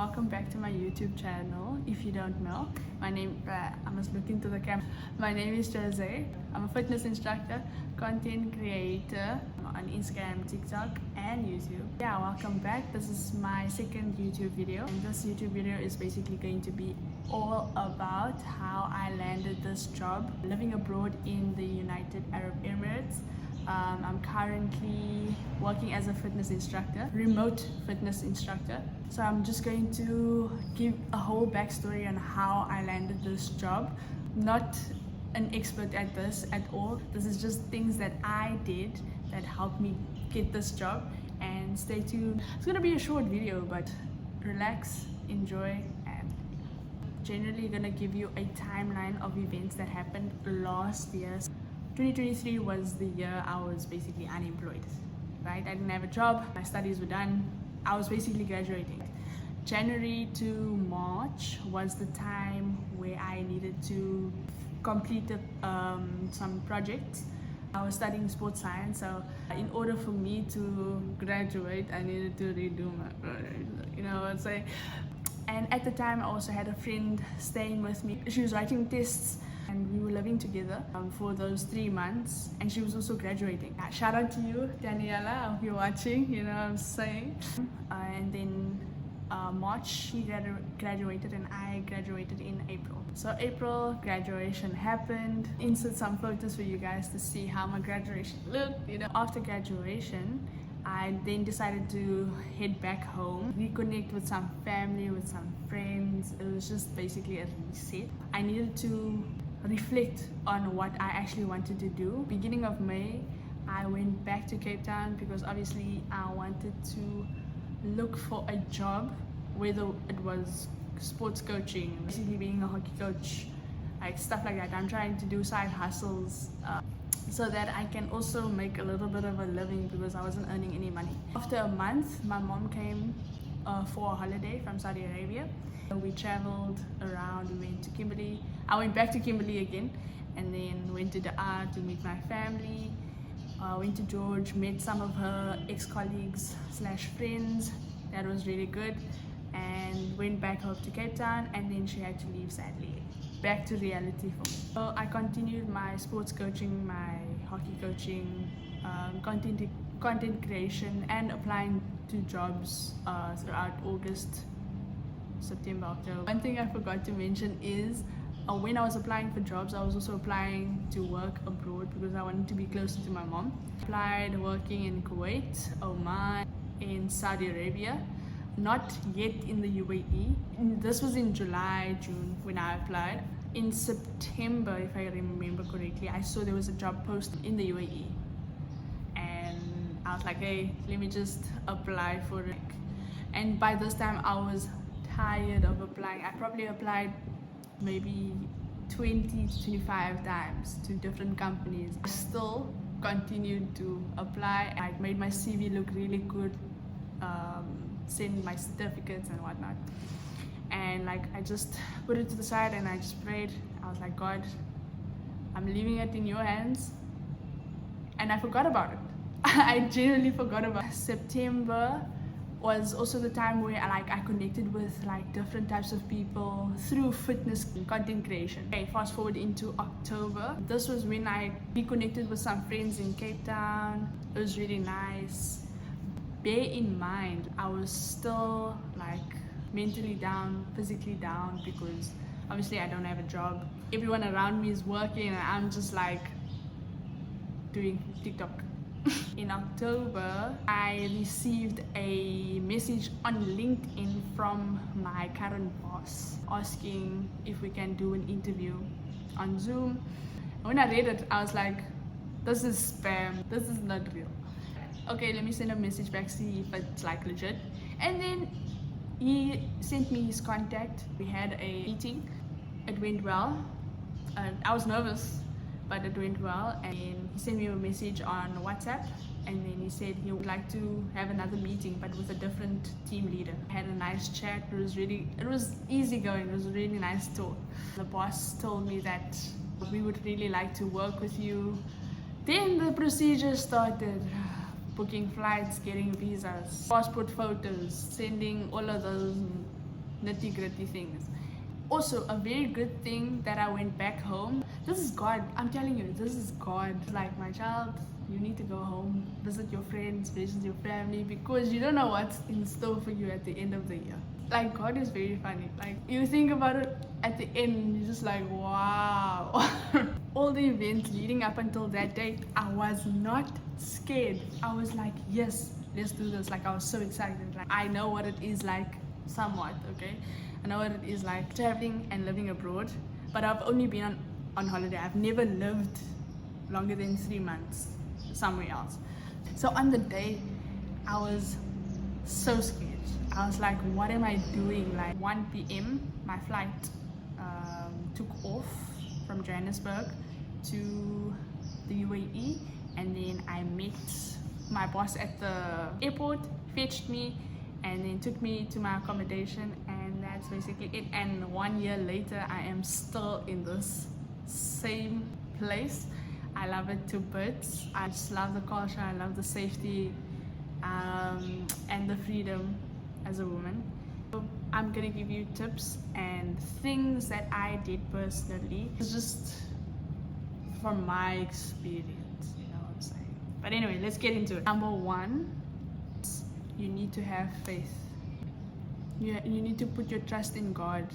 welcome back to my YouTube channel. If you don't know, I must look into the camera. My name is Jose. I'm a fitness instructor, content creator on Instagram, TikTok and YouTube. Yeah, welcome back. This is my second YouTube video, and this YouTube video is basically going to be all about how I landed this job living abroad in the United Arab Emirates. I'm currently working as a fitness instructor, remote fitness instructor. So I'm just going to give a whole backstory on how I landed this job. Not an expert at this at all. This is just things that I did that helped me get this job. And stay tuned. It's gonna be a short video, but relax, enjoy, and generally gonna give you a timeline of events that happened last year. 2023 was the year I was basically unemployed, right? I didn't have a job, my studies were done, I was basically graduating. January to March was the time where I needed to complete some projects. I was studying sports science, so in order for me to graduate, I needed to redo my project, you know what I'm saying? And at the time, I also had a friend staying with me. She was writing tests, and we were living together for those 3 months, and she was also graduating. Shout out to you, Daniela, I hope you're watching, you know what I'm saying. And then March she graduated and I graduated in April. So April, graduation happened. Insert some photos for you guys to see how my graduation looked. You know, after graduation, I then decided to head back home, reconnect with some family, with some friends. It was just basically a reset. I needed to reflect on what I actually wanted to do. Beginning of May, I went back to Cape Town because obviously I wanted to look for a job, whether it was sports coaching, basically being a hockey coach, like stuff like that. I'm trying to do side hustles so that I can also make a little bit of a living because I wasn't earning any money. After a month, my mom came for a holiday from Saudi Arabia. We traveled around, we went to Kimberley. I went back to Kimberley again and then went to the art to meet my family. Went to George, met some of her ex-colleagues / friends. That was really good. And went back home to Cape Town, and then she had to leave sadly. Back to reality for me. So I continued my sports coaching, my hockey coaching, content creation, and applying to jobs throughout August, September, October. One thing I forgot to mention is when I was applying for jobs, I was also applying to work abroad because I wanted to be closer to my mom. Applied working in Kuwait, Oman, in Saudi Arabia, not yet in the UAE. This was in July, June when I applied. In September, if I remember correctly, I saw there was a job post in the UAE. And I was like, hey, let me just apply for it. And by this time, I was tired of applying. I probably applied maybe 20 to 25 times to different companies. I still continued to apply. I made my CV look really good, send my certificates and whatnot. And like I just put it to the side and I just prayed. I was like, God, I'm leaving it in your hands. And I forgot about it. I genuinely forgot about it. September was also the time where I connected with like different types of people through fitness and content creation. Okay, fast forward into October. This was when I reconnected with some friends in Cape Town. It was really nice. Bear in mind, I was still like mentally down, physically down, because obviously I don't have a job. Everyone around me is working and I'm just like doing TikTok. In October, I received a message on LinkedIn from my current boss asking if we can do an interview on Zoom. When I read it, I was like, this is spam, this is not real. Okay, let me send a message back, see if it's like legit. And then he sent me his contact. We had a meeting. It went well. I was nervous, but it went well. And he sent me a message on WhatsApp, and then he said he would like to have another meeting but with a different team leader. Had a nice chat. It was easygoing. It was a really nice talk. The boss told me that we would really like to work with you. Then the procedure started. Booking flights, getting visas, passport photos, sending all of those nitty-gritty things. Also, a very good thing that I went back home. This is God. I'm telling you, this is God. Like, my child, you need to go home, visit your friends, visit your family, because you don't know what's in store for you at the end of the year. Like, God is very funny. Like, you think about it at the end, you're just like, wow. All the events leading up until that date, I was not scared. I was like, yes, let's do this. Like, I was so excited. Like, I know what it is like, somewhat, okay? I know what it is like traveling and living abroad, but I've only been on holiday. I've never lived longer than 3 months somewhere else. So on the day, I was so scared. I was like, what am I doing? Like 1 p.m. my flight took off from Johannesburg to the UAE, and then I met my boss at the airport, fetched me, and then took me to my accommodation, and that's basically it. And 1 year later, I am still in this same place. I love it to bits. I just love the culture, I love the safety, and the freedom as a woman. So I'm gonna give you tips and things that I did personally. It's just from my experience, you know what I'm saying? But anyway, let's get into it. Number 1, you need to have faith. You need to put your trust in God.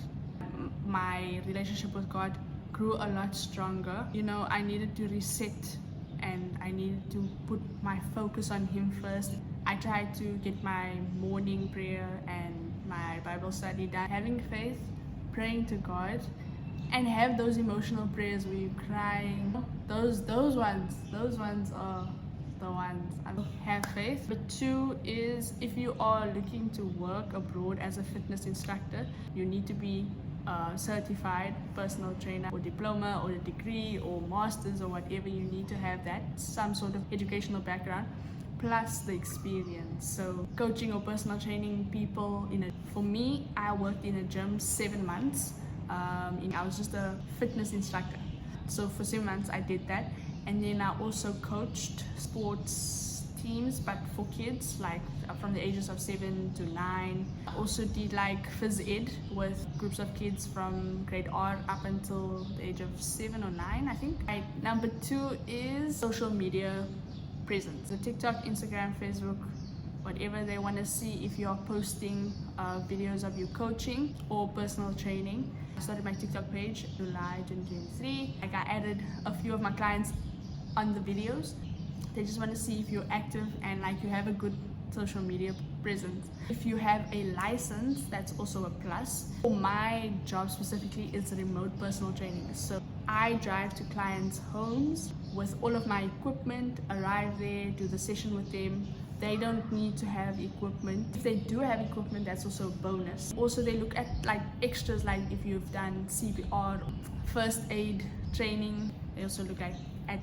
My relationship with God grew a lot stronger. You know, I needed to reset and I needed to put my focus on Him first. I tried to get my morning prayer and my Bible study done. Having faith, praying to God, and have those emotional prayers where you're crying. Those ones are the ones. I have faith. But 2 is, if you are looking to work abroad as a fitness instructor, you need to be certified personal trainer or diploma or a degree or masters or whatever. You need to have that, some sort of educational background plus the experience. So coaching or personal training people for me, I worked in a gym 7 months. I was just a fitness instructor, so for 7 months I did that. And then I also coached sports teams, but for kids, like from the ages of 7 to 9. I also did like phys ed with groups of kids from grade R up until the age of 7 or 9, I think. Number 2 is social media presence. The TikTok, Instagram, Facebook, whatever they want to see. If you are posting videos of you coaching or personal training. I started my TikTok page July 2023. Like, I added a few of my clients on the videos. They just want to see if you're active and like you have a good social media presence. If you have a license, that's also a plus. For my job specifically, it's remote personal training. So I drive to clients' homes with all of my equipment, arrive there, do the session with them. They don't need to have equipment. If they do have equipment, that's also a bonus. Also, they look at like extras, like if you've done CPR, first aid training, they also look at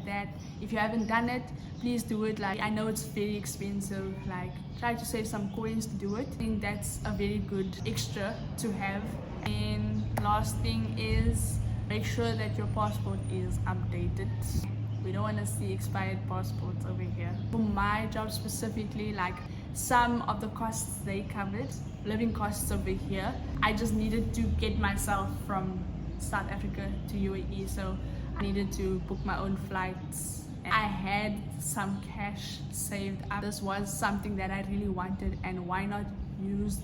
that. If you haven't done it, please do it. Like, I know it's very expensive, like try to save some coins to do it. I think that's a very good extra to have. And last thing is, make sure that your passport is updated. We don't want to see expired passports over here. For my job specifically, like some of the costs they covered, living costs over here. I just needed to get myself from South Africa to UAE, so I needed to book my own flights. I had some cash saved up. This was something that I really wanted, and why not use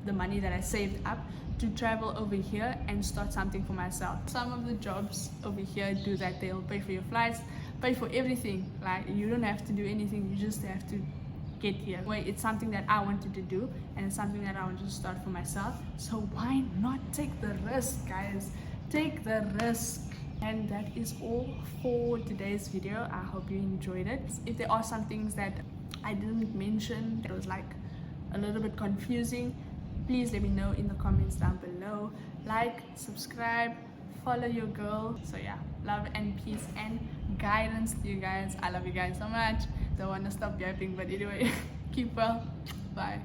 the money that I saved up to travel over here and start something for myself. Some of the jobs over here do that. They'll pay for your flights, pay for everything. Like, you don't have to do anything, you just have to get here. Well, it's something that I wanted to do, and it's something that I wanted to start for myself. So why not take the risk, guys? Take the risk. And that is all for today's video. I hope you enjoyed it. If there are some things that I didn't mention, it was like a little bit confusing, please let me know in the comments down below. Like, subscribe, follow your girl. So yeah, love and peace and guidance to you guys. I love you guys so much. Don't want to stop yapping, but anyway, keep well. Bye.